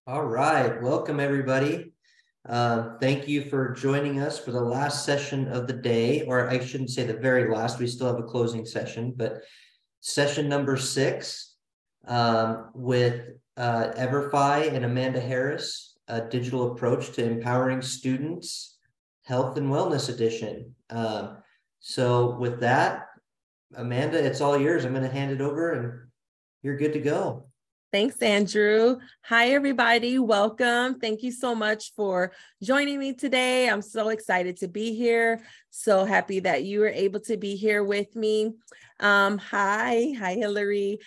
All right, welcome everybody. Thank you for joining us for the last session of the day, or I shouldn't say the very last, we still have a closing session, but session number 6 with Everfi and Amanda Harris, a digital approach to empowering students, health and wellness edition. So with that, Amanda, it's all yours. I'm going to hand it over and you're good to go. Thanks, Andrew. Hi, everybody. Welcome. Thank you so much for joining me today. I'm so excited to be here. So happy that you were able to be here with me. Hi, Hillary.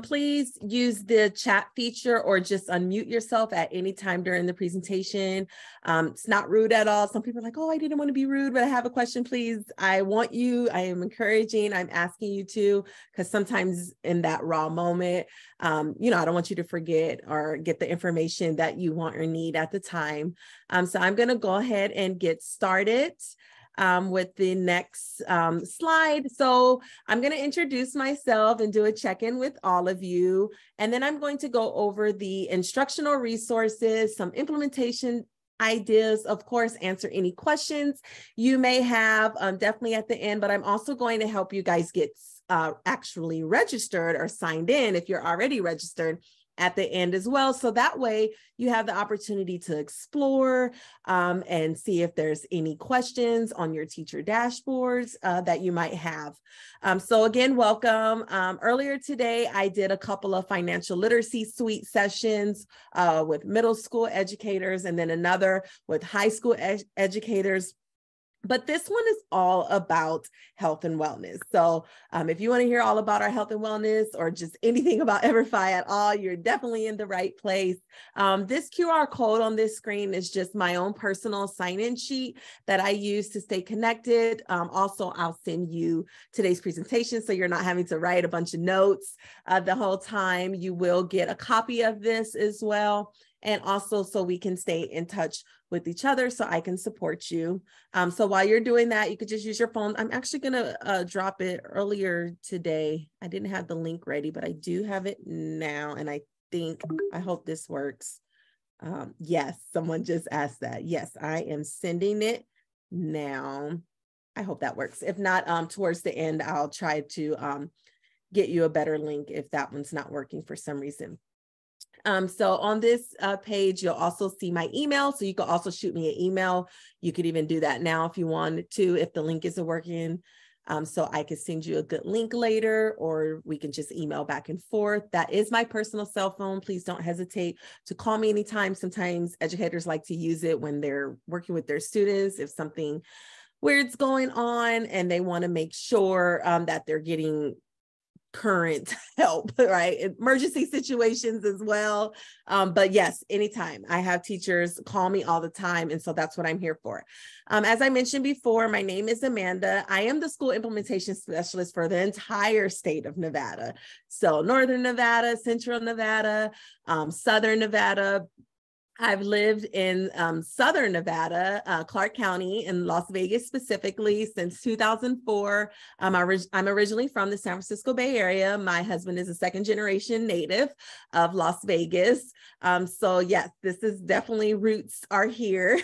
Please use the chat feature or just unmute yourself at any time during the presentation. It's not rude at all. Some people are like, oh, I didn't want to be rude, but I have a question, please. I want you, I am encouraging, I'm asking you to, because sometimes in that raw moment, I don't want you to forget or get the information that you want or need at the time. So I'm going to go ahead and get started with the next slide. So I'm going to introduce myself and do a check-in with all of you. And then I'm going to go over the instructional resources, some implementation ideas, of course, answer any questions you may have definitely at the end, but I'm also going to help you guys get actually registered or signed in if you're already registered at the end as well. So that way you have the opportunity to explore and see if there's any questions on your teacher dashboards that you might have. So again, welcome. Earlier today, I did a couple of financial literacy suite sessions with middle school educators and then another with high school educators. But this one is all about health and wellness. So if you want to hear all about our health and wellness or just anything about Everfi at all, you're definitely in the right place. This QR code on this screen is just my own personal sign-in sheet that I use to stay connected. Also, I'll send you today's presentation so you're not having to write a bunch of notes the whole time. You will get a copy of this as well. And also so we can stay in touch with each other so I can support you. So while you're doing that, you could just use your phone. I'm actually gonna drop it earlier today. I didn't have the link ready, but I do have it now. And I hope this works. Yes, someone just asked that. Yes, I am sending it now. I hope that works. If not, towards the end, I'll try to get you a better link if that one's not working for some reason. So on this page, you'll also see my email. So you can also shoot me an email. You could even do that now if you wanted to, if the link isn't working. So I could send you a good link later, or we can just email back and forth. That is my personal cell phone. Please don't hesitate to call me anytime. Sometimes educators like to use it when they're working with their students. If something weird's going on and they want to make sure that they're getting current help, right? Emergency situations as well. But yes, anytime. I have teachers call me all the time. And so that's what I'm here for. As I mentioned before, my name is Amanda. I am the school implementation specialist for the entire state of Nevada. So Northern Nevada, Central Nevada, Southern Nevada. I've lived in Southern Nevada, Clark County in Las Vegas specifically since 2004. I'm originally from the San Francisco Bay Area. My husband is a second generation native of Las Vegas. So yes, this is definitely roots are here.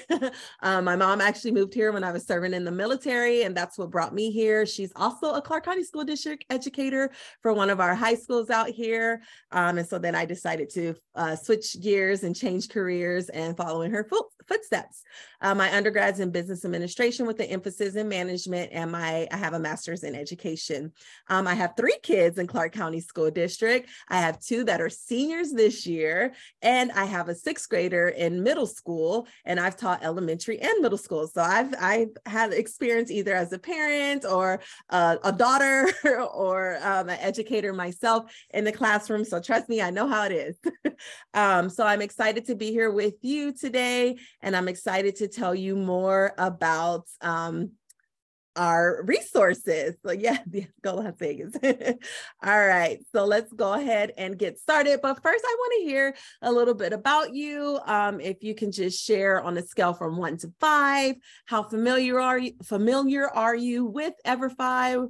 My mom actually moved here when I was serving in the military, and that's what brought me here. She's also a Clark County School District educator for one of our high schools out here. And so then I decided to switch gears and change careers and follow in her footsteps. My undergrad's in business administration with an emphasis in management, and I have a master's in education. I have 3 kids in Clark County School District. I have 2 that are seniors this year, and I have a 6th grader in middle school, and I've taught elementary and middle school. So I've had experience either as a parent or a daughter or an educator myself in the classroom. So trust me, I know how it is. So I'm excited to be here with you today, and I'm excited to tell you more about our resources. So yeah, go Las Vegas. All right, so let's go ahead and get started. But first, I want to hear a little bit about you. If you can just share on a scale from 1 to 5, how familiar are you with Everfi?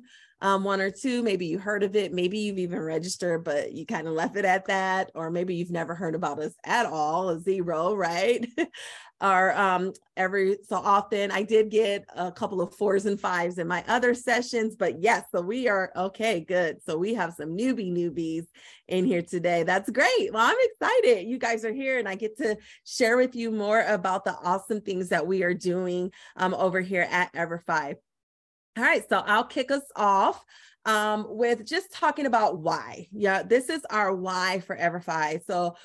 one or two. Maybe you heard of it. Maybe you've even registered, but you kind of left it at that. Or maybe you've never heard about us at all, a zero, right? Or every so often I did get a couple of 4s and 5s in my other sessions, but yes, so we are okay, good. So we have some newbies in here today. That's great. Well, I'm excited you guys are here and I get to share with you more about the awesome things that we are doing over here at EverFi. All right, so I'll kick us off with just talking about why. Yeah, this is our why for EverFi. So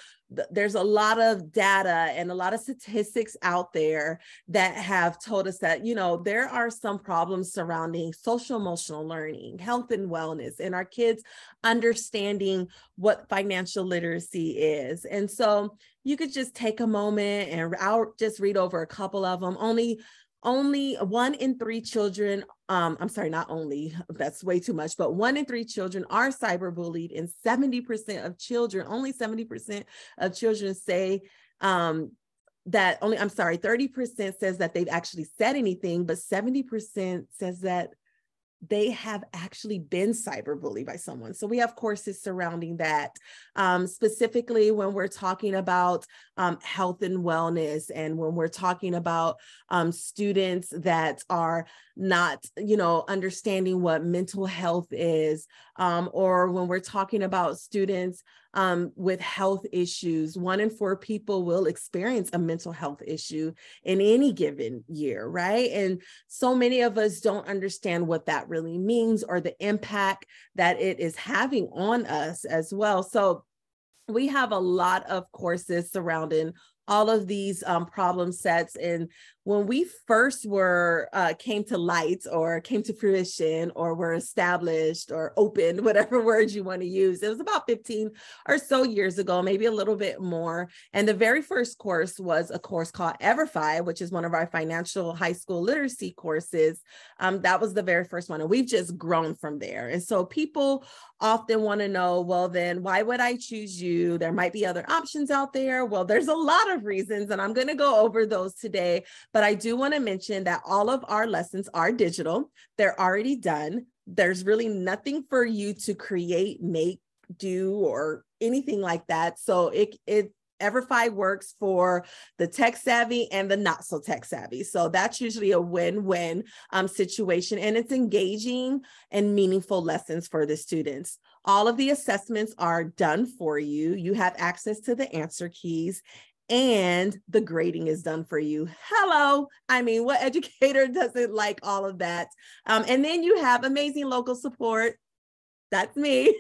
there's a lot of data and a lot of statistics out there that have told us that, you know, there are some problems surrounding social emotional learning, health and wellness, and our kids understanding what financial literacy is. And so you could just take a moment and I'll just read over a couple of them. Only 1 in 3 children, I'm sorry, not only, that's way too much, but 1 in 3 children are cyberbullied, and 70% of children, only 70% of children say that only, I'm sorry, 30% says that they've actually said anything, but 70% says that they have actually been cyberbullied by someone. So we have courses surrounding that, specifically when we're talking about health and wellness, and when we're talking about students that are not, you know, understanding what mental health is, or when we're talking about students with health issues. 1 in 4 people will experience a mental health issue in any given year, right? And so many of us don't understand what that really means or the impact that it is having on us as well. So we have a lot of courses surrounding all of these problem sets. And when we first came to light or came to fruition or were established or opened, whatever words you want to use, it was about 15 or so years ago, maybe a little bit more. And the very first course was a course called EverFi, which is one of our financial high school literacy courses. That was the very first one. And we've just grown from there. And so people often want to know, well, then why would I choose you? There might be other options out there. Well, there's a lot of reasons, and I'm going to go over those today. But I do want to mention that all of our lessons are digital. They're already done. There's really nothing for you to create, make, do, or anything like that. So EverFi works for the tech savvy and the not so tech savvy. So that's usually a win-win situation, and it's engaging and meaningful lessons for the students. All of the assessments are done for you. You have access to the answer keys, and the grading is done for you. Hello. I mean, what educator doesn't like all of that? And then you have amazing local support. That's me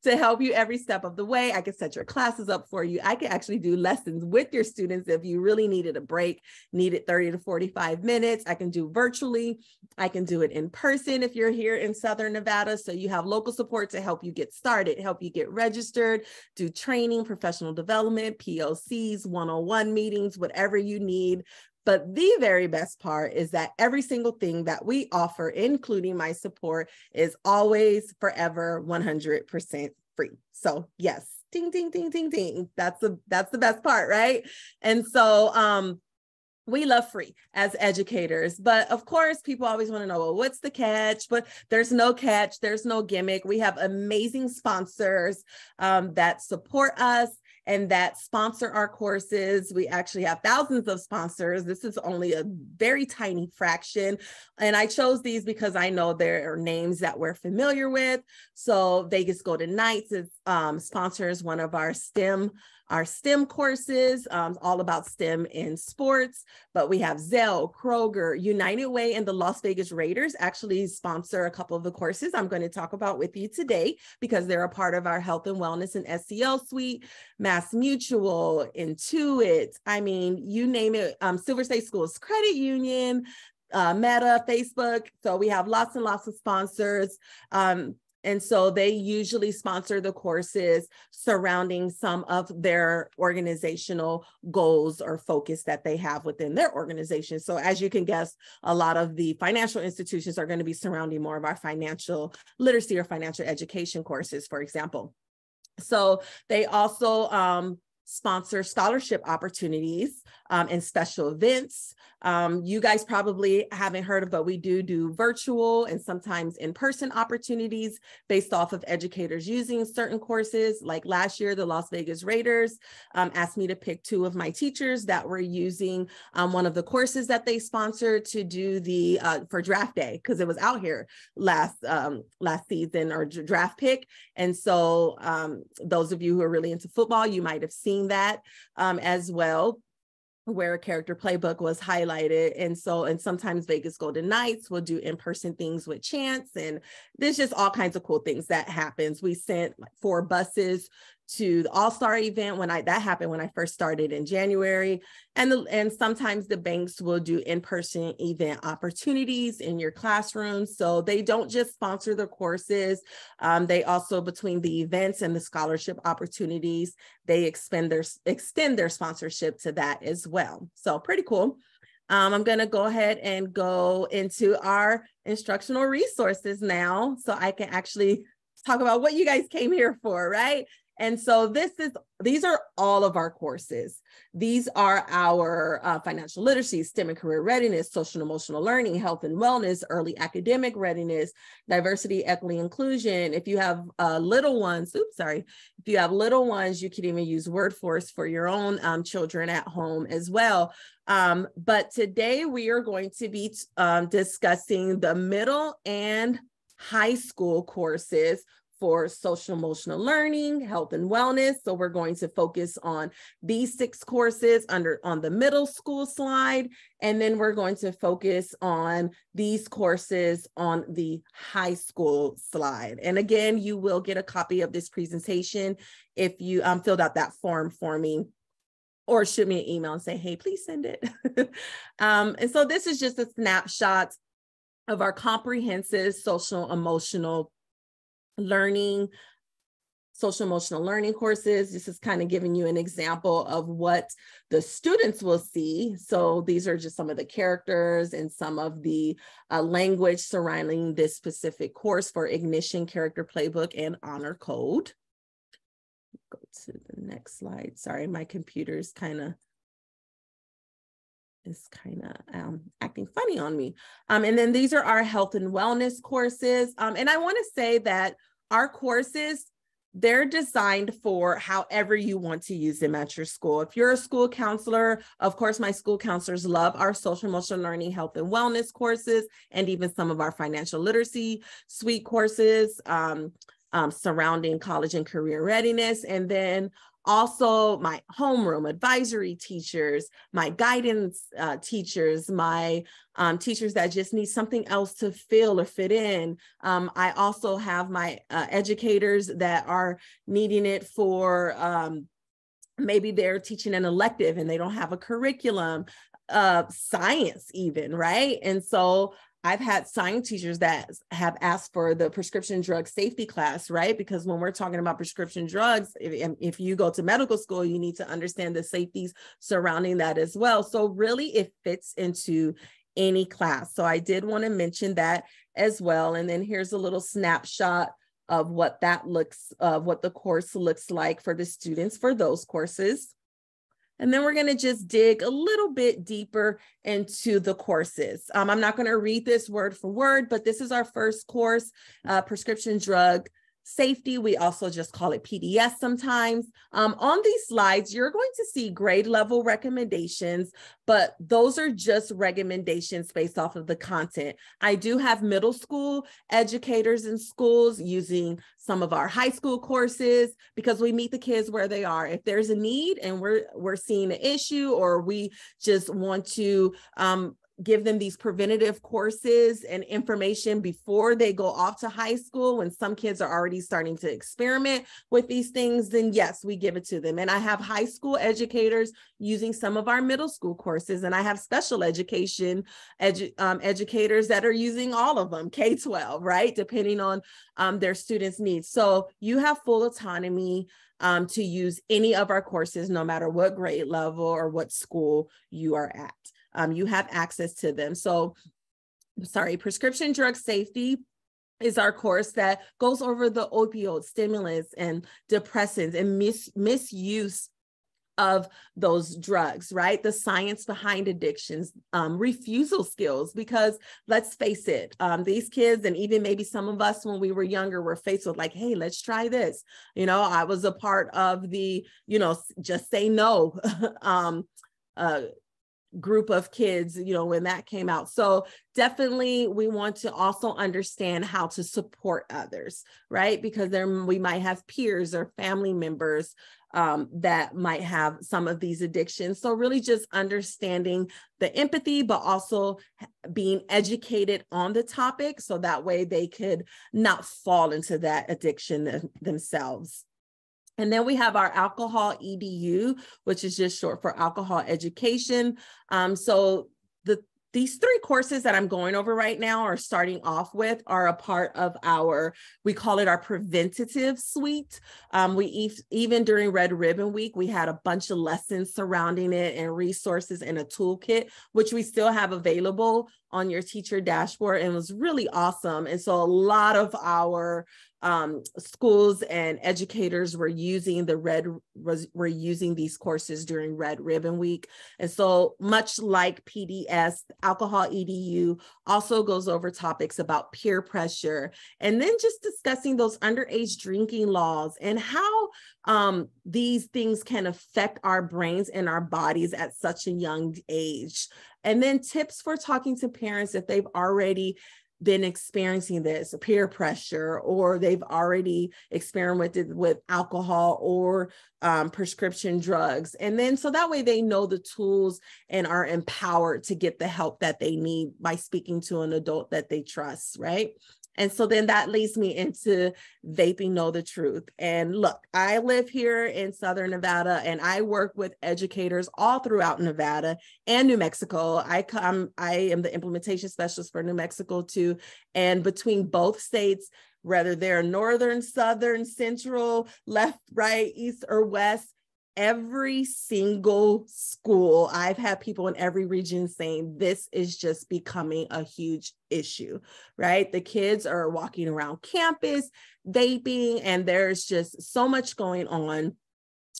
to help you every step of the way. I can set your classes up for you. I can actually do lessons with your students if you really needed a break, needed 30 to 45 minutes. I can do virtually. I can do it in person if you're here in Southern Nevada. So you have local support to help you get started, help you get registered, do training, professional development, POCs, one-on-one meetings, whatever you need. But the very best part is that every single thing that we offer, including my support, is always forever 100% free. So yes, ding, ding, ding, ding, ding. That's the best part, right? And so we love free as educators, but of course, people always want to know, well, what's the catch? But there's no catch. There's no gimmick. We have amazing sponsors that support us and that sponsor our courses. We actually have thousands of sponsors. This is only a very tiny fraction. And I chose these because I know there are names that we're familiar with. So Vegas Golden Knights is sponsors one of our STEM courses, all about STEM in sports. But we have Zelle, Kroger, United Way, and the Las Vegas Raiders actually sponsor a couple of the courses I'm going to talk about with you today because they're a part of our health and wellness and SEL suite. Mass Mutual, Intuit, I mean, you name it, Silver State Schools Credit Union, Meta, Facebook. So we have lots and lots of sponsors. And so they usually sponsor the courses surrounding some of their organizational goals or focus that they have within their organization. So as you can guess, a lot of the financial institutions are going to be surrounding more of our financial literacy or financial education courses, for example. So they also sponsor scholarship opportunities and special events. You guys probably haven't heard of, but we do virtual and sometimes in-person opportunities based off of educators using certain courses. Like last year, the Las Vegas Raiders asked me to pick 2 of my teachers that were using one of the courses that they sponsored to do the for draft day, because it was out here last season, or draft pick. And so those of you who are really into football, you might have seen that as well, where a character playbook was highlighted. And sometimes Vegas Golden Knights will do in-person things with Chance, and there's just all kinds of cool things that happens. We sent like 4 buses to the All-Star event that happened when I first started in January. And sometimes the banks will do in-person event opportunities in your classrooms. So they don't just sponsor the courses. They also, between the events and the scholarship opportunities, they extend their sponsorship to that as well. So pretty cool. I'm going to go ahead and go into our instructional resources now, so I can actually talk about what you guys came here for, right? And so these are all of our courses. These are our financial literacy, STEM and career readiness, social and emotional learning, health and wellness, early academic readiness, diversity, equity, inclusion. If you have little ones, if you have little ones, you can even use WordForce for your own children at home as well. But today we are going to be discussing the middle and high school courses for social emotional learning, health and wellness. So we're going to focus on these 6 courses on the middle school slide. And then we're going to focus on these courses on the high school slide. And again, you will get a copy of this presentation if you filled out that form for me, or shoot me an email and say, hey, please send it. And so this is just a snapshot of our comprehensive social emotional learning courses. This is kind of giving you an example of what the students will see. So these are just some of the characters and some of the language surrounding this specific course for Ignition, Character Playbook, and Honor Code. Go to the next slide. Sorry, my computer is kind of acting funny on me. And then these are our health and wellness courses. And I want to say that our courses, they're designed for however you want to use them at your school. If you're a school counselor, of course, my school counselors love our social emotional learning, health and wellness courses, and even some of our financial literacy suite courses surrounding college and career readiness. And then also my homeroom advisory teachers, my guidance teachers, my teachers that just need something else to fill or fit in. I also have my educators that are needing it for maybe they're teaching an elective and they don't have a curriculum, science even, right? And so I've had science teachers that have asked for the prescription drug safety class, right? Because when we're talking about prescription drugs, if you go to medical school, you need to understand the safeties surrounding that as well. So really it fits into any class. So I did want to mention that as well. And then here's a little snapshot of what what the course looks like for the students for those courses. And then we're going to just dig a little bit deeper into the courses. I'm not going to read this word for word, but this is our first course, prescription drug safety. We also just call it PDS sometimes. On these slides, you're going to see grade level recommendations, but those are just recommendations based off of the content. I do have middle school educators in schools using some of our high school courses because we meet the kids where they are. If there's a need and we're seeing an issue, or we just want to give them these preventative courses and information before they go off to high school, when some kids are already starting to experiment with these things, then yes, we give it to them. And I have high school educators using some of our middle school courses, and I have special education educators that are using all of them, K-12, right? Depending on their students' needs. So you have full autonomy to use any of our courses, no matter what grade level or what school you are at. You have access to them. So, prescription drug safety is our course that goes over the opioid stimulants and depressants and misuse of those drugs, right? The science behind addictions, refusal skills, because let's face it, these kids, and even maybe some of us when we were younger, were faced with like, hey, let's try this. You know, I was a part of the, you know, just say no group of kids, you know, when that came out. So definitely we want to also understand how to support others, right? Because we might have peers or family members that might have some of these addictions. So really just understanding the empathy, but also being educated on the topic, so that way they could not fall into that addiction themselves. And then we have our alcohol EDU, which is just short for alcohol education. So these three courses that I'm going over right now, or starting off with, are a part of we call it our preventative suite. Even during Red Ribbon Week, we had a bunch of lessons surrounding it and resources and a toolkit, which we still have available on your teacher dashboard, and it was really awesome. And so a lot of our schools and educators were using these courses during Red Ribbon Week. And so much like PDS, Alcohol EDU also goes over topics about peer pressure, and then just discussing those underage drinking laws and how these things can affect our brains and our bodies at such a young age. And then tips for talking to parents if they've already been experiencing this peer pressure, or they've already experimented with alcohol or prescription drugs. And then so that way they know the tools and are empowered to get the help that they need by speaking to an adult that they trust, right? And so then that leads me into Vaping Know the Truth. And look, I live here in Southern Nevada, and I work with educators all throughout Nevada and New Mexico. I am the implementation specialist for New Mexico too. And between both states, whether they're northern, southern, central, left, right, east, or west, every single school, I've had people in every region saying this is just becoming a huge issue, right? The kids are walking around campus vaping, and there's just so much going on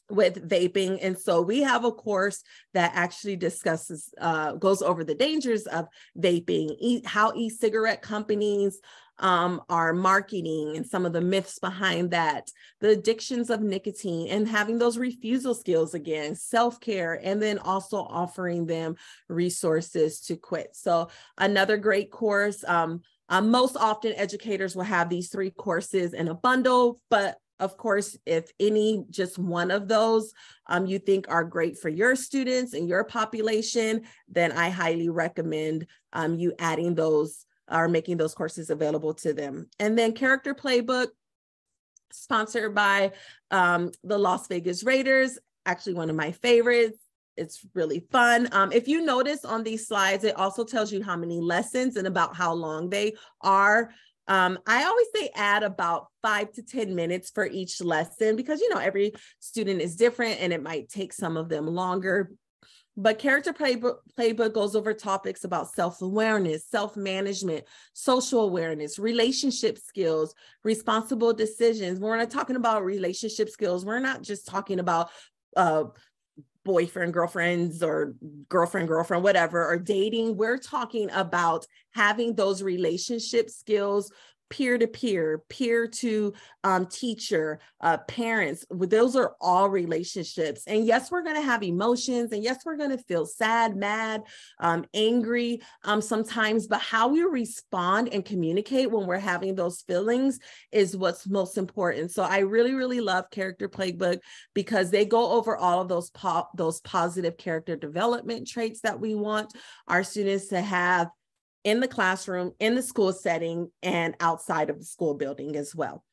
with vaping. And so we have a course that actually discusses, goes over the dangers of vaping, how e-cigarette companies are marketing and some of the myths behind that, the addictions of nicotine, and having those refusal skills again, self-care, and then also offering them resources to quit. So another great course. Most often educators will have these three courses in a bundle, but of course, if just one of those you think are great for your students and your population, then I highly recommend you adding those or making those courses available to them. And then Character Playbook, sponsored by the Las Vegas Raiders, actually one of my favorites. It's really fun. If you notice on these slides, it also tells you how many lessons and about how long they are. I always say add about 5 to 10 minutes for each lesson, because, you know, every student is different and it might take some of them longer. But Character Playbook goes over topics about self-awareness, self-management, social awareness, relationship skills, responsible decisions. When we're not talking about relationship skills, we're not just talking about boyfriend, girlfriends, or girlfriend, whatever, or dating. We're talking about having those relationship skills, peer-to-peer, peer-to-teacher, parents. Those are all relationships. And yes, we're going to have emotions, and yes, we're going to feel sad, mad, angry sometimes, but how we respond and communicate when we're having those feelings is what's most important. So I really, really love Character Playbook, because they go over all of those positive character development traits that we want our students to have in the classroom, in the school setting, and outside of the school building as well.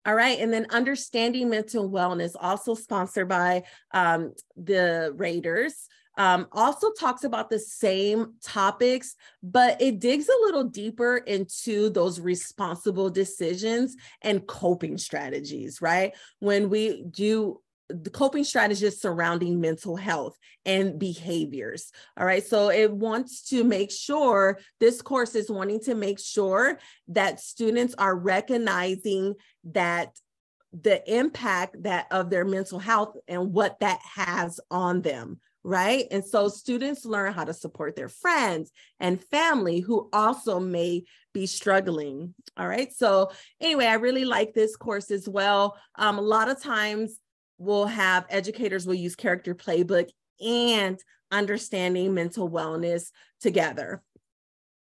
All right, and then Understanding Mental Wellness, also sponsored by the Raiders, also talks about the same topics, but it digs a little deeper into those responsible decisions and coping strategies, right? When we do the coping strategies surrounding mental health and behaviors. All right. So it wants to make sure, this course is wanting to make sure that students are recognizing that the impact that of their mental health and what that has on them, right? And so students learn how to support their friends and family who also may be struggling. All right. So anyway, I really like this course as well. A lot of times we'll have educators will use character playbook and understanding mental wellness together,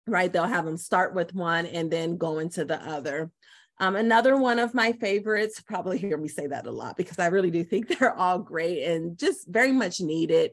right? They'll have them start with one and then go into the other. Another one of my favorites, probably hear me say that a lot because I really do think they're all great and just very much needed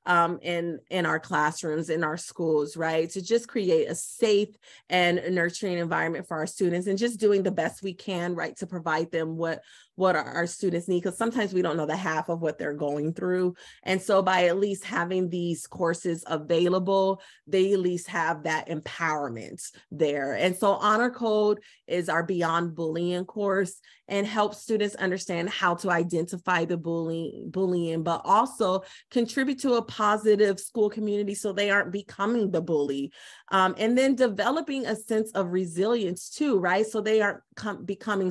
in our classrooms, in our schools, right? To just create a safe and nurturing environment for our students and just doing the best we can, right? To provide them what our students need, because sometimes we don't know the half of what they're going through. And so by at least having these courses available, they at least have that empowerment there. And so Honor Code is our Beyond Bullying course and helps students understand how to identify the bullying, but also contribute to a positive school community so they aren't becoming the bully. And then developing a sense of resilience too, right? So they aren't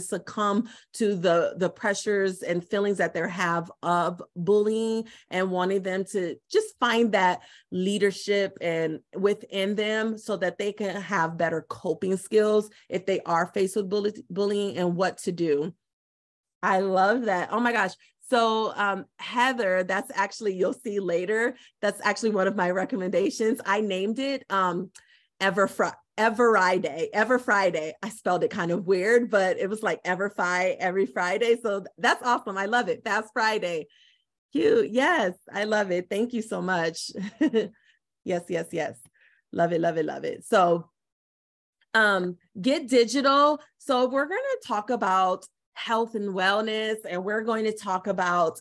succumb to the pressures and feelings that they have of bullying, and wanting them to just find that leadership and within them so that they can have better coping skills if they are faced with bullying and what to do. I love that. Oh my gosh. So Heather, that's actually, you'll see later, that's actually one of my recommendations. I named it Ever Friday. I spelled it kind of weird, but it was like Everfi every Friday. So that's awesome. I love it. Fast Friday. Cute. Yes, I love it. Thank you so much. Yes. Love it. So Get Digital. So we're going to talk about health and wellness, and we're going to talk about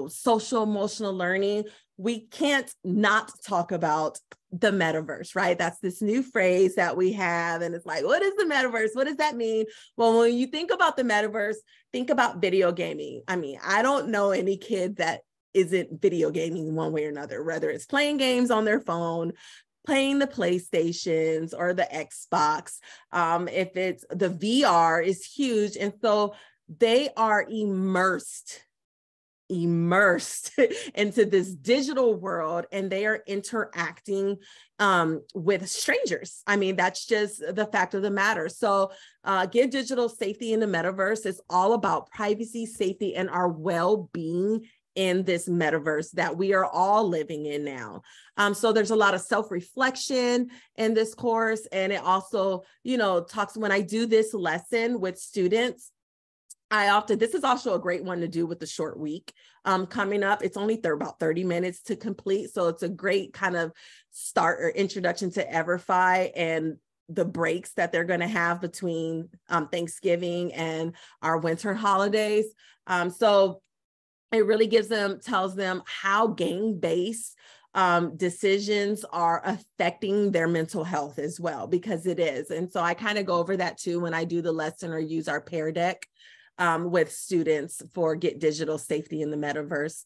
social emotional learning. We can't not talk about the metaverse, right? That's this new phrase that we have. And it's like, what is the metaverse? What does that mean? Well, when you think about the metaverse, think about video gaming. I mean, I don't know any kid that isn't video gaming one way or another, whether it's playing games on their phone, playing the PlayStations or the Xbox. If it's the VR is huge. And so they are immersed into this digital world, and they are interacting with strangers. I mean, that's just the fact of the matter. So Get Digital Safety in the Metaverse is all about privacy, safety, and our well-being in this metaverse that we are all living in now. So there's a lot of self-reflection in this course. And it also, talks, when I do this lesson with students, this is also a great one to do with the short week coming up. It's only about 30 minutes to complete. So it's a great kind of start or introduction to Everfi and the breaks that they're going to have between Thanksgiving and our winter holidays. So it really tells them how game-based decisions are affecting their mental health as well, because it is. And so I kind of go over that too when I do the lesson or use our Pear Deck with students for Get Digital Safety in the Metaverse.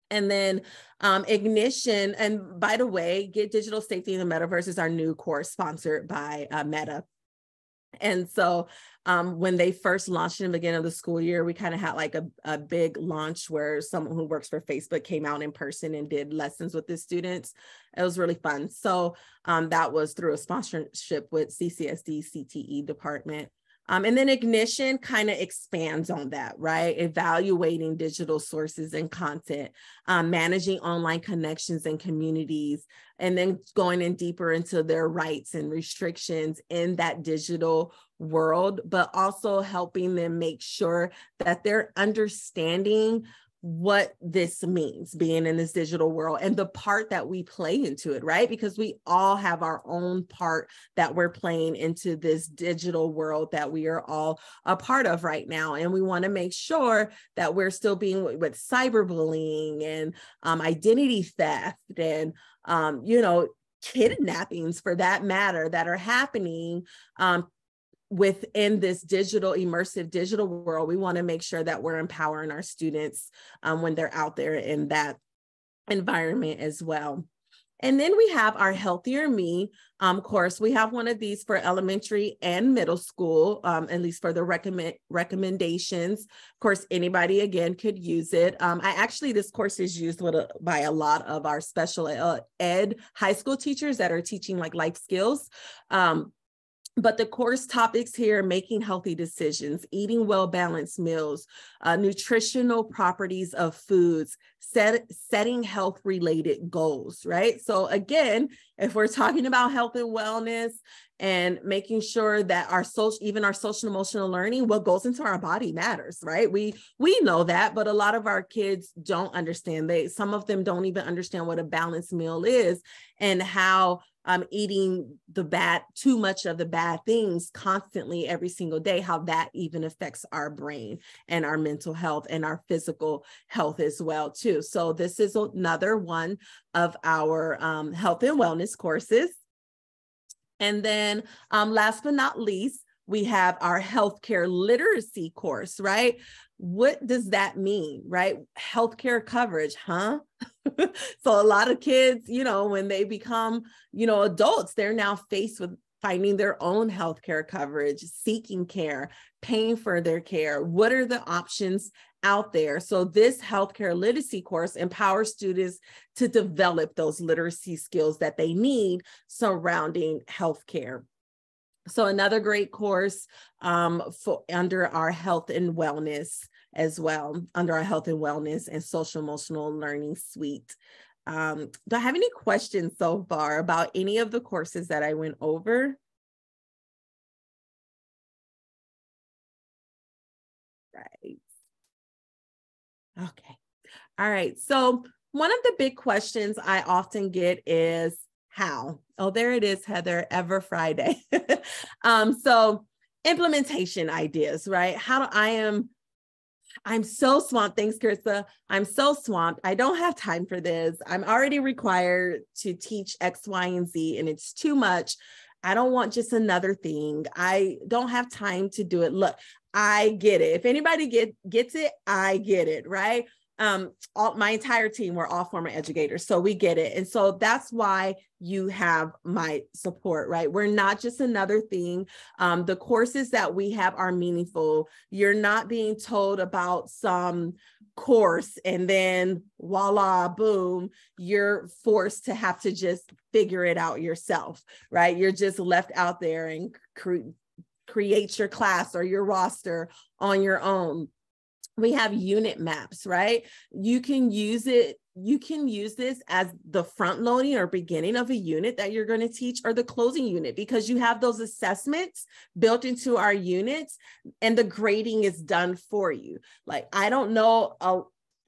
And then Ignition, and by the way, Get Digital Safety in the Metaverse is our new course sponsored by Meta. And so when they first launched in the beginning of the school year, we kind of had like a big launch where someone who works for Facebook came out in person and did lessons with the students. It was really fun. So that was through a sponsorship with CCSD CTE department. And then Ignition kind of expands on that, right? Evaluating digital sources and content, managing online connections and communities, and then going in deeper into their rights and restrictions in that digital world, but also helping them make sure that they're understanding what this means, being in this digital world, and the part that we play into it, right? Because we all have our own part that we're playing into this digital world that we are all a part of right now. And we want to make sure that we're still being with cyberbullying and identity theft and, kidnappings for that matter that are happening within this immersive digital world. We want to make sure that we're empowering our students when they're out there in that environment as well. And then we have our Healthier Me course. We have one of these for elementary and middle school, at least for the recommendations. Of course, anybody, again, could use it. This course is used by a lot of our special ed high school teachers that are teaching like life skills. But the course topics here: making healthy decisions, eating well-balanced meals, nutritional properties of foods, setting health-related goals, right? So again, if we're talking about health and wellness and making sure that our social emotional learning, what goes into our body matters, right? We know that, but a lot of our kids don't understand. Some of them don't even understand what a balanced meal is and how eating too much of the bad things constantly every single day, how that even affects our brain and our mental health and our physical health as well too. So this is another one of our health and wellness courses. And then last but not least, we have our healthcare literacy course, right? What does that mean, right? Healthcare coverage, huh? So a lot of kids, when they become, adults, they're now faced with finding their own healthcare coverage, seeking care, paying for their care. What are the options out there? So this healthcare literacy course empowers students to develop those literacy skills that they need surrounding healthcare. So another great course under our health and wellness as well, under our health and wellness and social emotional learning suite. Do I have any questions so far about any of the courses that I went over? Right. Okay. All right. So one of the big questions I often get is how? Oh, there it is, Heather, Ever Friday. So implementation ideas, right? I'm so swamped. Thanks, Krista. I'm so swamped. I don't have time for this. I'm already required to teach X, Y, and Z, and it's too much. I don't want just another thing. I don't have time to do it. Look, I get it. If anybody gets it, I get it, right? My entire team, we're all former educators, so we get it. And so that's why you have my support, right? We're not just another thing. The courses that we have are meaningful. You're not being told about some course and then voila, boom, you're forced to have to just figure it out yourself, right? You're just left out there and create your class or your roster on your own. We have unit maps, right? You can use it. You can use this as the front loading or beginning of a unit that you're going to teach, or the closing unit, because you have those assessments built into our units and the grading is done for you. Like, I don't know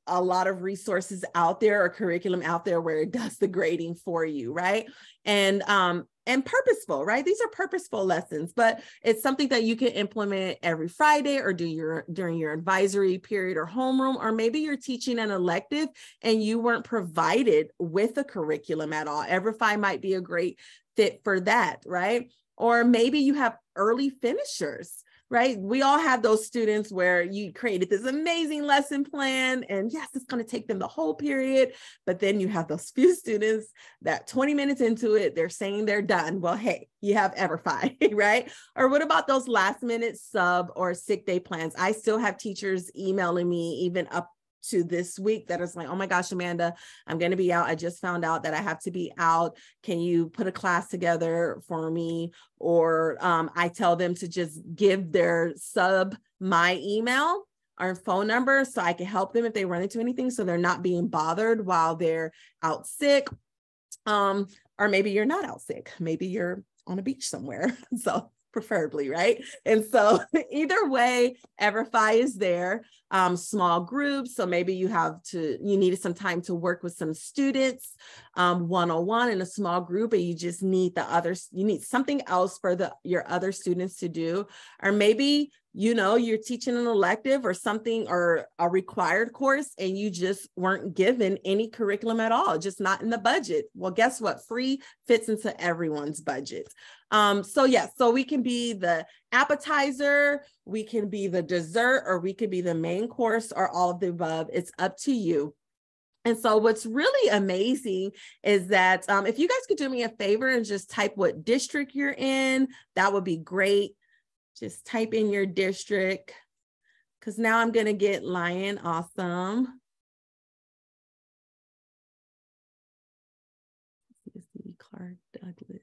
a lot of resources out there or curriculum out there where it does the grading for you, right? And purposeful, right? These are purposeful lessons, but it's something that you can implement every Friday or during your advisory period or homeroom, or maybe you're teaching an elective and you weren't provided with a curriculum at all. EverFi might be a great fit for that, right? Or maybe you have early finishers, right? We all have those students where you created this amazing lesson plan and yes, it's going to take them the whole period. But then you have those few students that 20 minutes into it, they're saying they're done. Well, hey, you have EverFi, right? Or what about those last minute sub or sick day plans? I still have teachers emailing me even up to this week that is like, oh my gosh, Amanda, I'm going to be out. I just found out that I have to be out. Can you put a class together for me? Or I tell them to just give their sub my email or phone number so I can help them if they run into anything, so they're not being bothered while they're out sick. Or maybe you're not out sick. Maybe you're on a beach somewhere. So preferably, right? And so either way, EverFi is there. Small groups. So maybe you needed some time to work with some students one-on-one in a small group, and you just need you need something else for your other students to do. Or maybe, you're teaching an elective or something, or a required course, and you just weren't given any curriculum at all, just not in the budget. Well, guess what? Free fits into everyone's budget. So we can be the appetizer, we can be the dessert, or we could be the main course, or all of the above. It's up to you. And so what's really amazing is that if you guys could do me a favor and just type what district you're in, that would be great. Just type in your district, because now I'm going to get Lyon Awesome. Clark Douglas.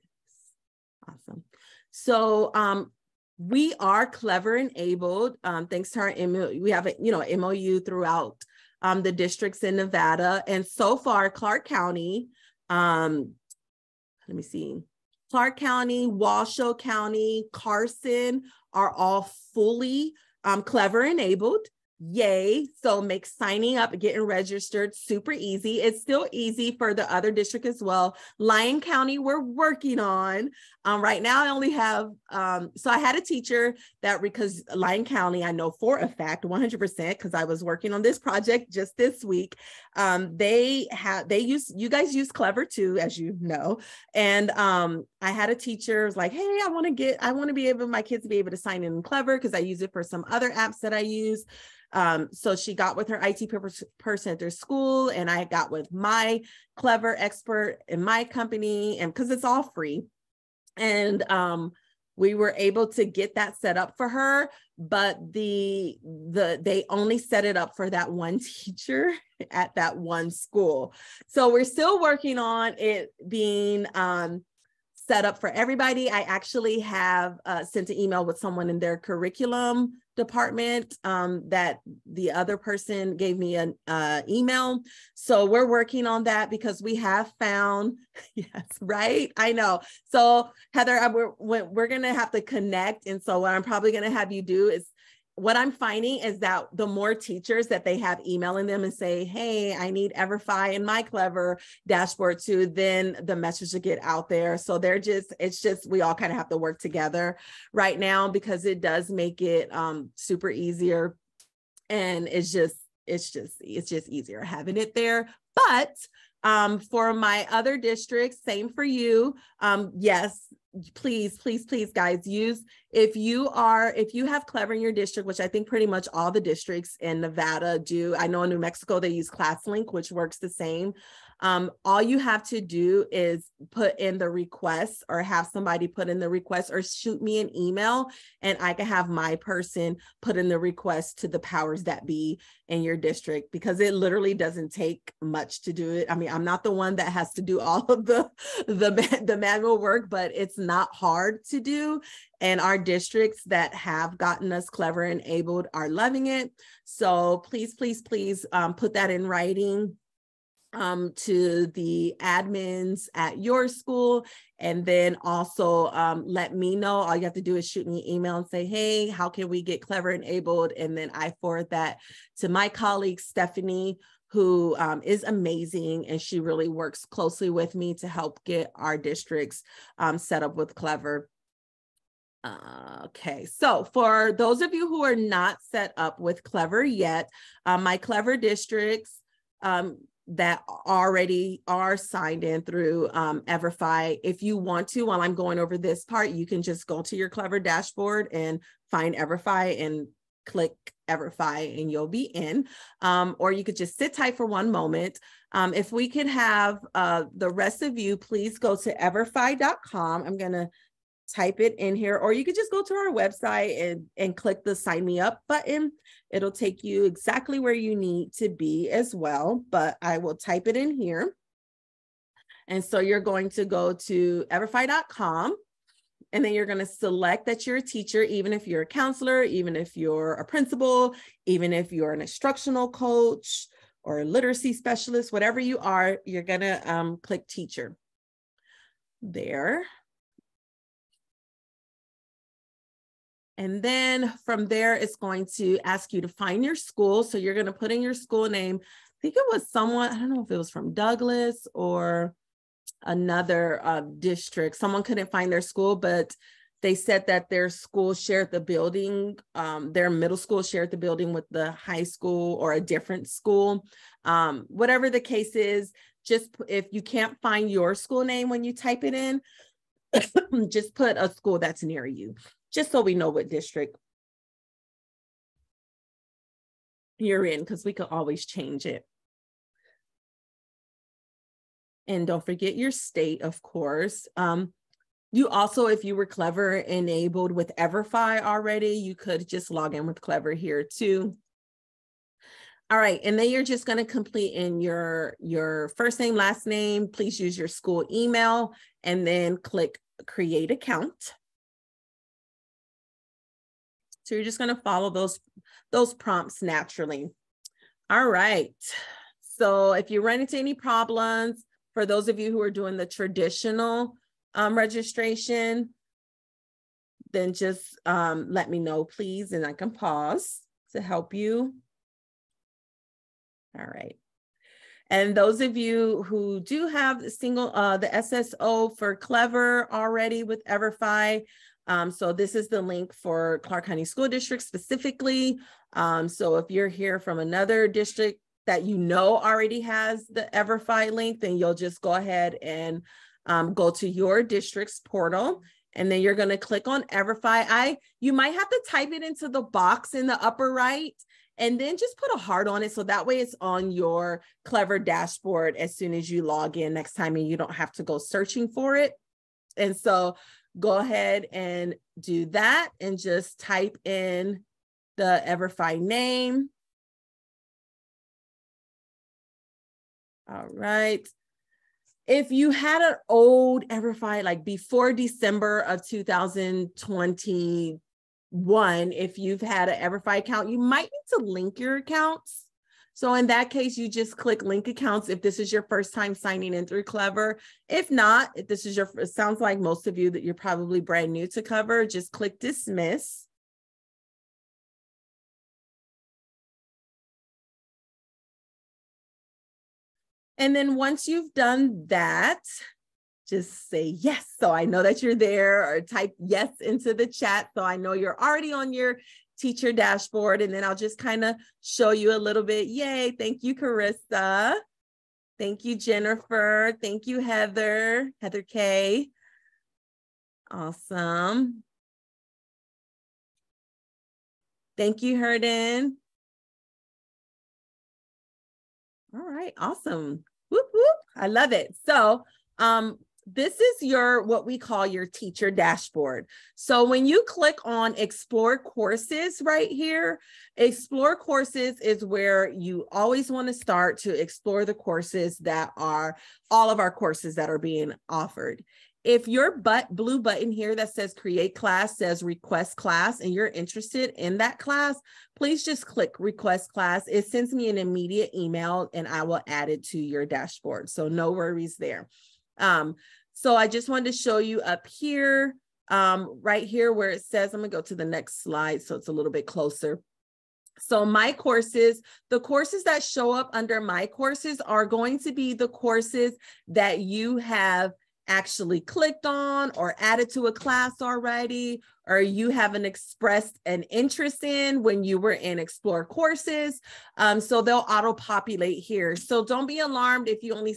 Awesome. So we are Clever Enabled. Thanks to our MOU, we have a MOU throughout the districts in Nevada. And so far, Clark County, let me see, Clark County, Washoe County, Carson are all fully Clever Enabled. Yay. So make signing up and getting registered super easy. It's still easy for the other district as well. Lyon County, we're working on. Right now, I only have, so I had a teacher that, because Lyon County, I know for a fact, 100%, because I was working on this project just this week. You guys use Clever too, as you know. And I had a teacher was like, hey, I want to be able, my kids to be able to sign in Clever because I use it for some other apps that I use. So she got with her IT person at their school, and I got with my Clever expert in my company, and because it's all free. And we were able to get that set up for her, but they only set it up for that one teacher at that one school. So we're still working on it being set up for everybody. I actually have sent an email with someone in their curriculum department that the other person gave me an email. So we're working on that because we have found, yes, right? I know. So Heather, we're going to have to connect. And so what I'm probably going to have you do is, what I'm finding is that the more teachers that they have emailing them and say, hey, I need Everfi in my Clever dashboard too, then the message will get out there. So it's just, we all kind of have to work together right now, because it does make it super easier. And it's just easier having it there. But for my other districts, same for you. Yes, please, guys, if you have Clever in your district, which I think pretty much all the districts in Nevada do. I know in New Mexico, they use ClassLink, which works the same. All you have to do is put in the request, or have somebody put in the request, or shoot me an email, and I can have my person put in the request to the powers that be in your district, because it literally doesn't take much to do it. I mean, I'm not the one that has to do all of the manual work, but it's not hard to do. And our districts that have gotten us Clever Enabled are loving it. So please, put that in writing to the admins at your school. And then also let me know. All you have to do is shoot me an email and say, hey, how can we get Clever Enabled? And then I forward that to my colleague, Stephanie, who is amazing. And she really works closely with me to help get our districts set up with Clever. Okay, so for those of you who are not set up with Clever yet, my Clever districts that already are signed in through Everfi, if you want to, while I'm going over this part, you can just go to your Clever dashboard and find Everfi and click Everfi and you'll be in. Or you could just sit tight for one moment. If we could have the rest of you, please go to everfi.com. I'm going to type it in here, or you could just go to our website and click the sign me up button. It'll take you exactly where you need to be as well, but I will type it in here. And so you're going to go to everfi.com, and then you're going to select that you're a teacher, even if you're a counselor, even if you're a principal, even if you're an instructional coach or a literacy specialist, whatever you are, you're going to click teacher there. And then from there, it's going to ask you to find your school. So you're going to put in your school name. I think it was someone, I don't know if it was from Douglas or another district. Someone couldn't find their school, but they said that their school shared the building, their middle school shared the building with the high school or a different school. Whatever the case is, just if you can't find your school name when you type it in, just put a school that's near you, just so we know what district you're in, because we could always change it. And don't forget your state, of course. You also, if you were Clever enabled with EverFi already, you could just log in with Clever here too. All right, and then you're just going to complete in your first name, last name. Please use your school email and then click create account. So you're just going to follow those prompts naturally. All right. So if you run into any problems, for those of you who are doing the traditional registration, then just let me know, please, and I can pause to help you. All right. And those of you who do have the SSO for Clever already with EverFi, so this is the link for Clark County School District specifically. So if you're here from another district that you know already has the EverFi link, then you'll just go ahead and go to your district's portal, and then you're going to click on EverFi. You might have to type it into the box in the upper right, and then just put a heart on it. So that way it's on your Clever dashboard as soon as you log in next time, and you don't have to go searching for it. And so go ahead and do that and just type in the EverFi name. All right. If you had an old EverFi, like before December of 2021, if you've had an EverFi account, you might need to link your accounts. So in that case, you just click link accounts if this is your first time signing in through Clever. If not, if this is it sounds like most of you that you're probably brand new to Clever, just click dismiss. And then once you've done that, just say yes, so I know that you're there, or type yes into the chat so I know you're already on your teacher dashboard. And then I'll just kind of show you a little bit. Yay, thank you, Carissa. Thank you, Jennifer. Thank you, Heather K. Awesome. Thank you, Herden. All right, awesome. Whoop, whoop. I love it. So this is what we call your teacher dashboard. So when you click on Explore Courses right here, Explore Courses is where you always want to start to explore the courses that are all of our courses that are being offered. If your blue button here that says create class says request class and you're interested in that class, please just click request class. It sends me an immediate email and I will add it to your dashboard. So no worries there. So I just wanted to show you up here, right here where it says, I'm gonna go to the next slide so it's a little bit closer. So my courses, the courses that show up under my courses are going to be the courses that you have actually clicked on or added to a class already, or you haven't expressed an interest in when you were in Explore Courses. So they'll auto-populate here. So don't be alarmed if you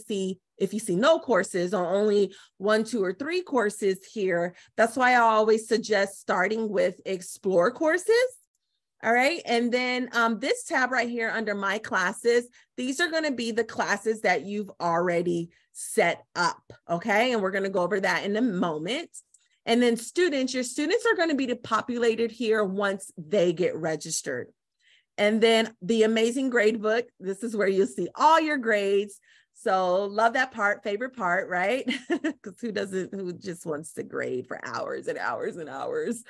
see no courses or only 1, 2, or 3 courses here. That's why I always suggest starting with Explore Courses. All right. And then this tab right here under My Classes, these are going to be the classes that you've already set up. Okay. And we're going to go over that in a moment. And then students, your students are going to be populated here once they get registered. And then the Amazing Gradebook, this is where you'll see all your grades. So love that part, favorite part, right? Because who just wants to grade for hours and hours and hours?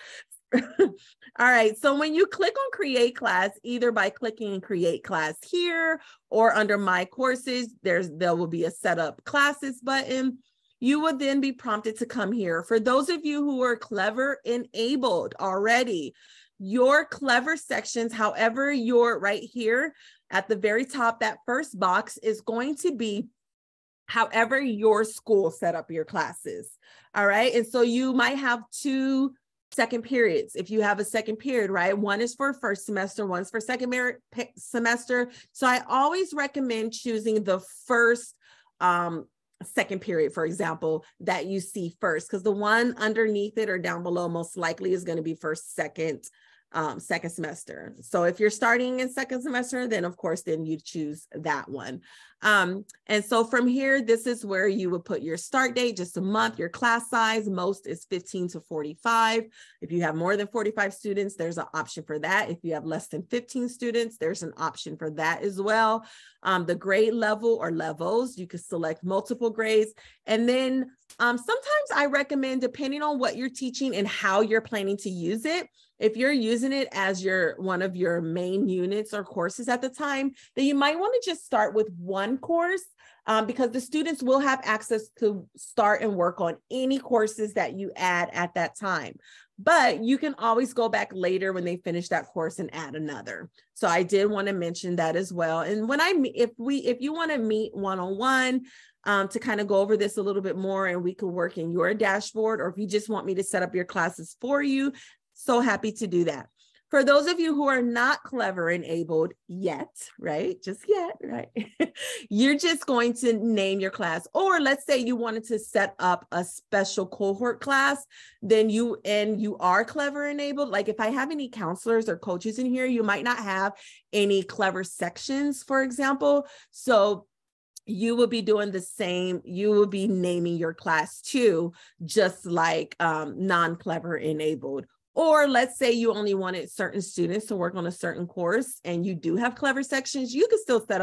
All right, so when you click on create class, either by clicking create class here or under my courses, there will be a setup classes button. You will then be prompted to come here. For those of you who are Clever enabled already, your Clever sections, however, you're right here at the very top, that first box is going to be however your school set up your classes. All right, and so you might have 2 second periods. If you have a second period, right? One is for first semester, one's for second semester. So I always recommend choosing the first second period, for example, that you see first, because the one underneath it or down below most likely is going to be first, second second semester. So if you're starting in second semester, then of course, then you choose that one. And so from here, this is where you would put your start date, just a month, your class size, most is 15 to 45. If you have more than 45 students, there's an option for that. If you have less than 15 students, there's an option for that as well. The grade level or levels, you could select multiple grades. And then sometimes I recommend, depending on what you're teaching and how you're planning to use it, if you're using it as one of your main units or courses at the time, then you might want to just start with one course, because the students will have access to start and work on any courses that you add at that time. But you can always go back later when they finish that course and add another. So I did want to mention that as well. And when if you want to meet one-on-one, to kind of go over this a little bit more, and we could work in your dashboard, or if you just want me to set up your classes for you, so happy to do that. For those of you who are not Clever enabled yet, right? Just yet, right? You're just going to name your class. Or let's say you wanted to set up a special cohort class, then you are Clever enabled. Like if I have any counselors or coaches in here, you might not have any Clever sections, for example. So you will be doing the same. You will be naming your class too, just like non-Clever enabled. Or let's say you only wanted certain students to work on a certain course and you do have Clever sections, you could still set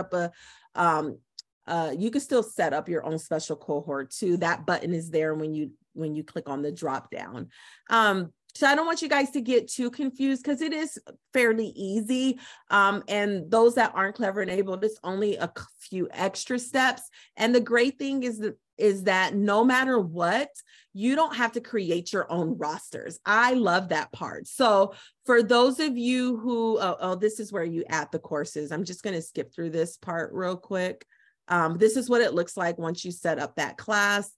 up your own special cohort too. That button is there when you click on the drop down. So I don't want you guys to get too confused, because it is fairly easy. And those that aren't Clever enabled, it's only a few extra steps. And the great thing is that no matter what, you don't have to create your own rosters. I love that part. So for those of you who, this is where you add the courses. I'm just going to skip through this part real quick. This is what it looks like once you set up that class.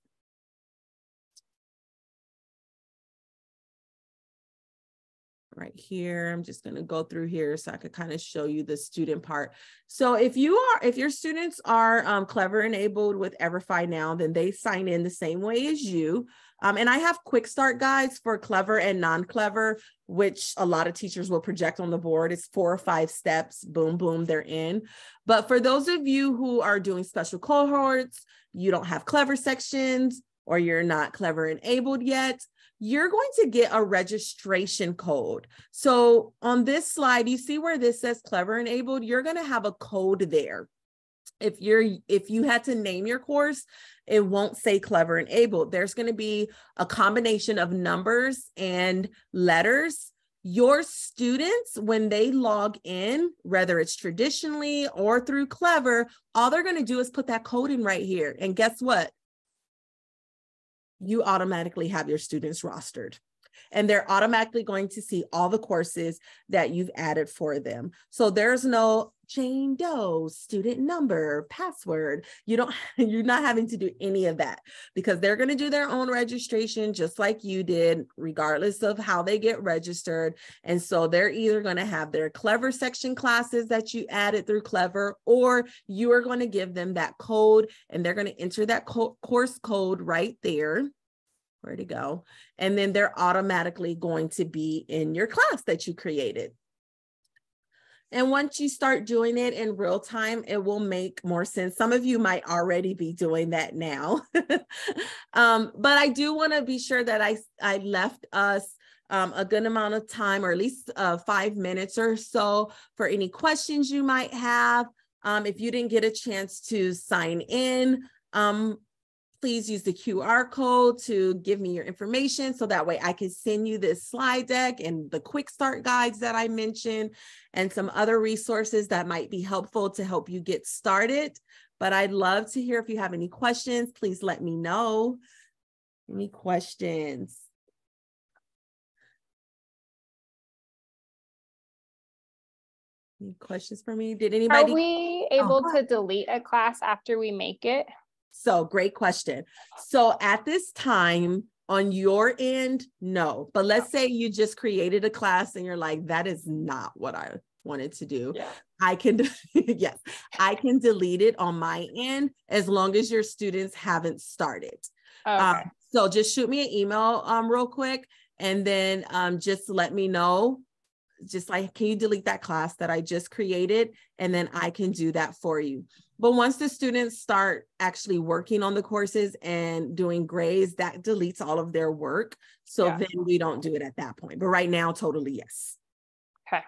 Right here, I'm just going to go through here so I could kind of show you the student part. So if your students are Clever enabled with EverFi now, then they sign in the same way as you. And I have quick start guides for Clever and non-Clever, which a lot of teachers will project on the board. It's 4 or 5 steps, boom, boom, they're in. But for those of you who are doing special cohorts, you don't have Clever sections, or you're not Clever enabled yet, you're going to get a registration code. So on this slide, you see where this says Clever enabled, you're going to have a code there. If you had to name your course, it won't say Clever enabled. There's going to be a combination of numbers and letters. Your students, when they log in, whether it's traditionally or through Clever, all they're going to do is put that code in right here. And guess what? You automatically have your students rostered, and they're automatically going to see all the courses that you've added for them. So there's no Jane Doe, student number, password. You're not having to do any of that, because they're going to do their own registration just like you did, regardless of how they get registered. And so they're either going to have their Clever section classes that you added through Clever, or you are going to give them that code and they're going to enter that course code right there. Where to go? And then they're automatically going to be in your class that you created. And once you start doing it in real time, it will make more sense. Some of you might already be doing that now. But I do want to be sure that I left us a good amount of time, or at least 5 minutes or so, for any questions you might have. If you didn't get a chance to sign in, please use the QR code to give me your information, so that way I can send you this slide deck and the quick start guides that I mentioned, and some other resources that might be helpful to help you get started. But I'd love to hear if you have any questions. Please let me know. Any questions? Any questions for me? Did anybody? Are we able to delete a class after we make it? So great question. So at this time on your end, no, but let's say you just created a class and you're like, that is not what I wanted to do. Yeah. I can, yes, I can delete it on my end as long as your students haven't started. Okay. So just shoot me an email real quick, and then just let me know just like, can you delete that class that I just created? And then I can do that for you. But once the students start actually working on the courses and doing grades, that deletes all of their work. So Yeah. then we don't do it at that point. But right now, totally yes. Okay.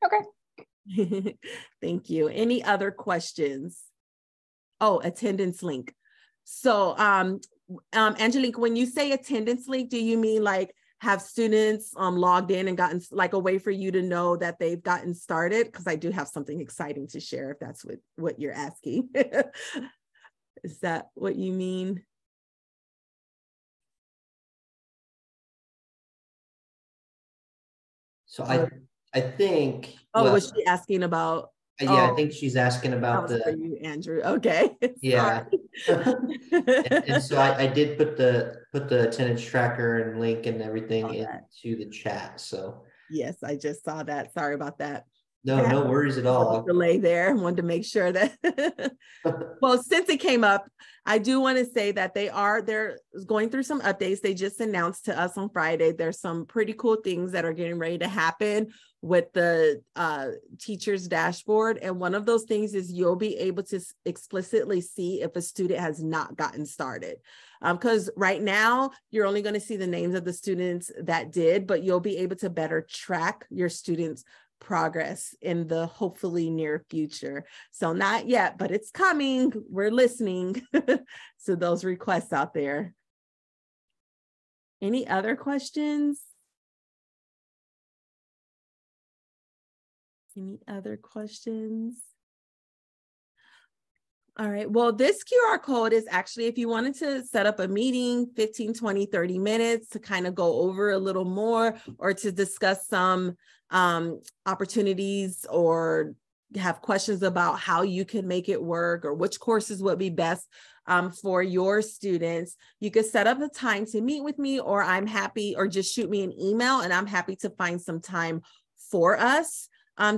Okay. Thank you. Any other questions? Oh, attendance link. So Angelique, when you say attendance link, do you mean like have students logged in and gotten like a way for you to know that they've gotten started? Because I do have something exciting to share if that's what you're asking. Is that what you mean? So I think. Oh, well, was she asking about? Yeah, I Oh, think she's asking that about was for you, Andrew. Okay. Yeah. Sorry. and so I did put the attendance tracker and link and everything into the chat. So yes, I just saw that. Sorry about that. no worries at all. Delay there. I wanted to make sure that well, since it came up, I do want to say that they're going through some updates. They just announced to us on Friday there's some pretty cool things that are getting ready to happen with the teacher's dashboard. And one of those things is you'll be able to explicitly see if a student has not gotten started. Because right now, you're only going to see the names of the students that did, but you'll be able to better track your students' progress in the hopefully near future. So not yet, but it's coming. We're listening to those requests out there. Any other questions? Any other questions? All right, well, this QR code is actually, if you wanted to set up a meeting, 15, 20, 30 minutes to kind of go over a little more or to discuss some opportunities or have questions about how you can make it work or which courses would be best for your students, you could set up a time to meet with me, or I'm happy, or just shoot me an email and I'm happy to find some time for us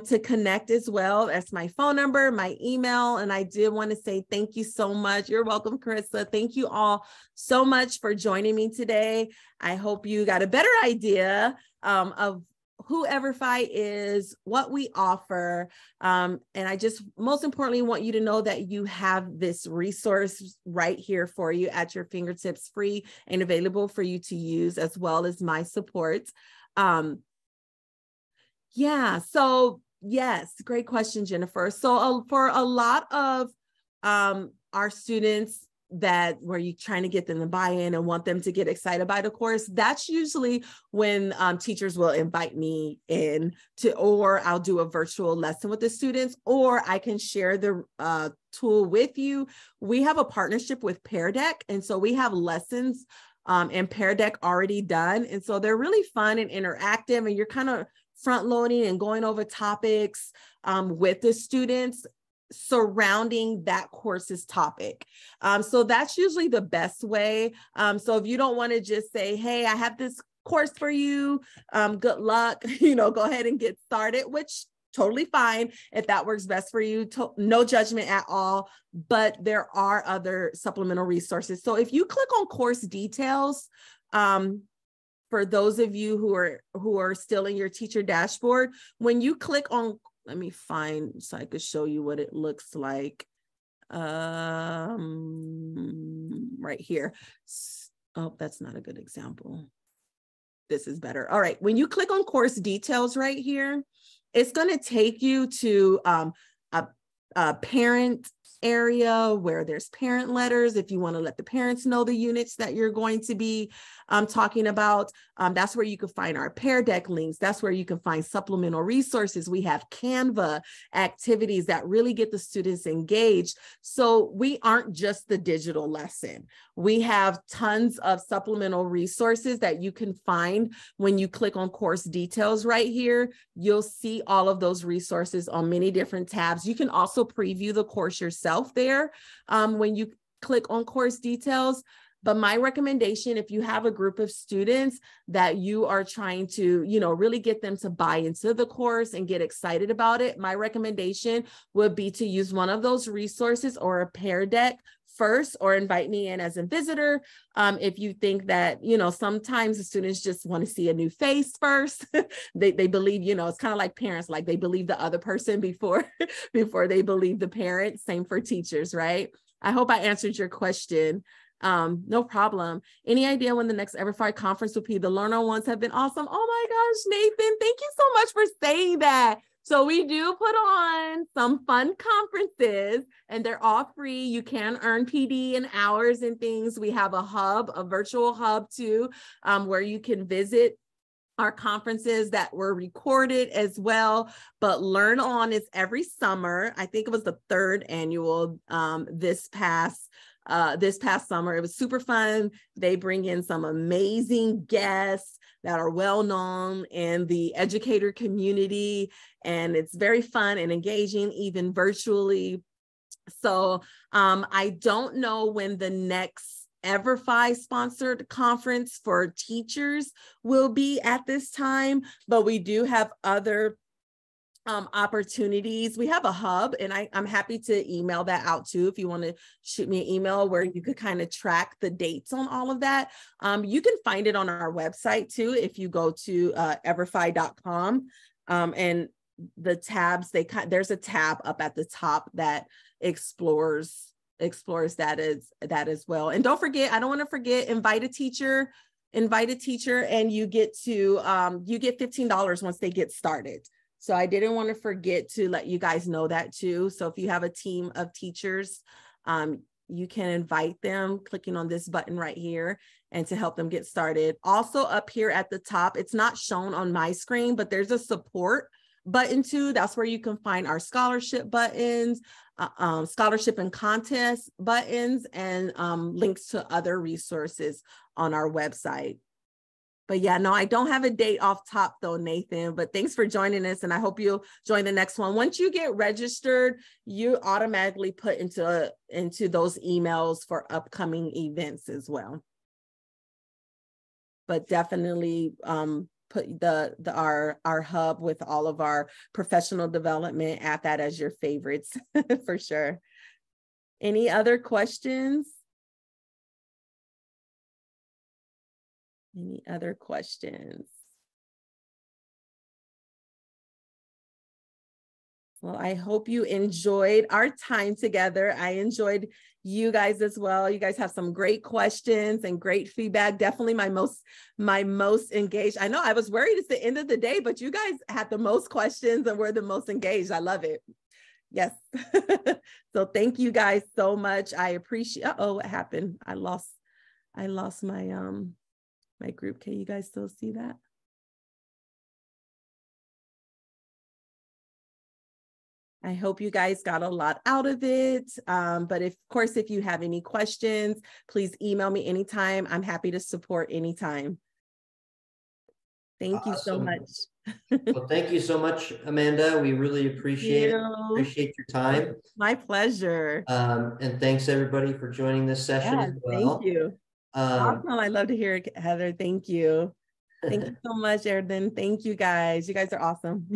to connect as well. That's my phone number, my email. And I did want to say thank you so much. You're welcome, Carissa. Thank you all so much for joining me today. I hope you got a better idea of who EverFi is, what we offer. And I just most importantly want you to know that you have this resource right here for you at your fingertips, free and available for you to use, as well as my support. Yeah, so yes, great question, Jennifer. So for a lot of our students that where you're trying to get them to buy in and want them to get excited by the course, that's usually when teachers will invite me in to, or I'll do a virtual lesson with the students, or I can share the tool with you. We have a partnership with Pear Deck, and so we have lessons in Pear Deck already done. And so they're really fun and interactive, and you're kind of front loading and going over topics with the students surrounding that course's topic. So that's usually the best way. So if you don't want to just say, hey, I have this course for you, good luck, go ahead and get started, which totally fine if that works best for you. No judgment at all, but there are other supplemental resources. So if you click on course details, for those of you who are still in your teacher dashboard, when you click on, let me find so I could show you what it looks like. Right here. Oh, that's not a good example. This is better. All right. When you click on course details right here, it's going to take you to a parent area where there's parent letters. If you want to let the parents know the units that you're going to be talking about, that's where you can find our Pear Deck links. That's where you can find supplemental resources. We have Canva activities that really get the students engaged. So we aren't just the digital lesson. We have tons of supplemental resources that you can find when you click on course details right here. You'll see all of those resources on many different tabs. You can also preview the course yourself there when you click on course details. But my recommendation, if you have a group of students that you are trying to, really get them to buy into the course and get excited about it, my recommendation would be to use one of those resources or a Pear Deck first, or invite me in as a visitor. If you think that, you know, sometimes the students just want to see a new face first. they believe, you know, it's kind of like parents, like they believe the other person before they believe the parent. Same for teachers, right? I hope I answered your question. No problem. Any idea when the next EverFi conference will be? The learn-on-ones have been awesome. Oh my gosh, Nathan, thank you so much for saying that. So we do put on some fun conferences, and they're all free. You can earn PD and hours and things. We have a hub, a virtual hub too, where you can visit our conferences that were recorded as well. But Learn On is every summer. I think it was the 3rd annual this past summer. It was super fun. They bring in some amazing guests that are well known in the educator community, and it's very fun and engaging, even virtually. So I don't know when the next EverFi sponsored conference for teachers will be at this time, but we do have other opportunities. We have a hub, and I'm happy to email that out too. If you want to shoot me an email where you could kind of track the dates on all of that. You can find it on our website too. If you go to everfi.com and the tabs, there's a tab up at the top that explores that as well. And don't forget, I don't want to forget, invite a teacher, and you get $15 once they get started. So I didn't want to forget to let you guys know that too. So if you have a team of teachers, you can invite them clicking on this button right here and to help them get started. Also up here at the top, it's not shown on my screen, but there's a support button too. That's where you can find our scholarship buttons, scholarship and contest buttons, and links to other resources on our website. But yeah, no, I don't have a date off top though, Nathan, but thanks for joining us, and I hope you'll join the next one. Once you get registered, you automatically put into those emails for upcoming events as well. But definitely put our hub with all of our professional development at that as your favorites for sure. Any other questions? Any other questions? Well, I hope you enjoyed our time together. I enjoyed you guys as well. You guys have some great questions and great feedback. Definitely my most engaged. I know I was worried it's the end of the day, but you guys had the most questions and were the most engaged. I love it. Yes. So thank you guys so much. I appreciate, what happened? I lost my, my group. Can you guys still see that? I hope you guys got a lot out of it. But of course, if you have any questions, please email me anytime. I'm happy to support anytime. Thank you so much. Well, thank you so much, Amanda. We really appreciate your time. My pleasure. And thanks everybody for joining this session as well. Thank you. Awesome. I love to hear it, Heather. Thank you. Thank you so much, Erden. Thank you guys. You guys are awesome.